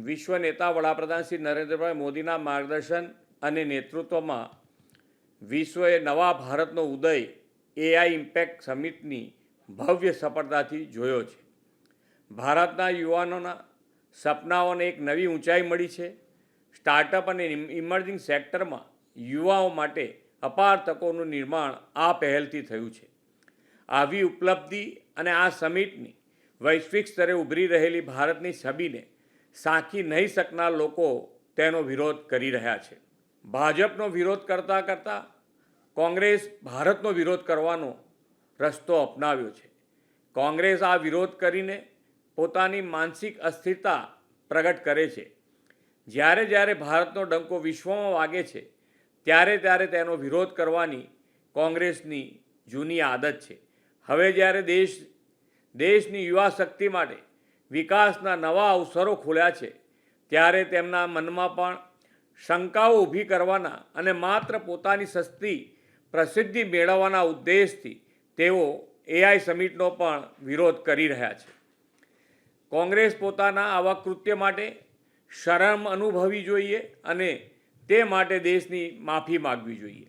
વિશ્વ નેતા વડાપ્રધાન શ્રી નરેન્દ્રભાઈ મોદીના માર્ગદર્શન અને નેતૃત્વમાં વિશ્વએ નવા ભારતનો ઉદય એઆઈ ઇમ્પેક્ટ સમિટની ભવ્ય સફળતાથી જોયો છે. ભારતના યુવાનોના સપનાઓને એક નવી ઊંચાઈ મળી છે. સ્ટાર્ટઅપ અને ઇમર્જિંગ સેક્ટરમાં યુવાઓ માટે અપાર તકોનું નિર્માણ આ પહેલથી થયું છે. આવી ઉપલબ્ધિ અને આ સમિટની વૈશ્વિક સ્તરે ઉભરી રહેલી ભારતની છબીને સાંકી નહીં શકનાર લોકો તેનો વિરોધ કરી રહ્યા છે. ભાજપનો વિરોધ કરતાં કરતાં કોંગ્રેસ ભારતનો વિરોધ કરવાનો રસ્તો અપનાવ્યો છે. કોંગ્રેસ આ વિરોધ કરીને પોતાની માનસિક અસ્થિરતા પ્રગટ કરે છે. જ્યારે જ્યારે ભારતનો ડંકો વિશ્વમાં વાગે છે ત્યારે ત્યારે તેનો વિરોધ કરવાની કોંગ્રેસની જૂની આદત છે. હવે જ્યારે દેશની યુવા શક્તિ માટે વિકાસના નવા અવસરો ખોલ્યા છે ત્યારે તેમના મનમાં પણ શંકાઓ ઊભી કરવાના અને માત્ર પોતાની સસ્તી પ્રસિદ્ધિ મેળવવાના ઉદ્દેશથી તેઓ એઆઈ સમિટનો પણ વિરોધ કરી રહ્યા છે. કોંગ્રેસ પોતાના આવા કૃત્ય માટે શરમ અનુભવવી જોઈએ અને તે માટે દેશની માફી માગવી જોઈએ.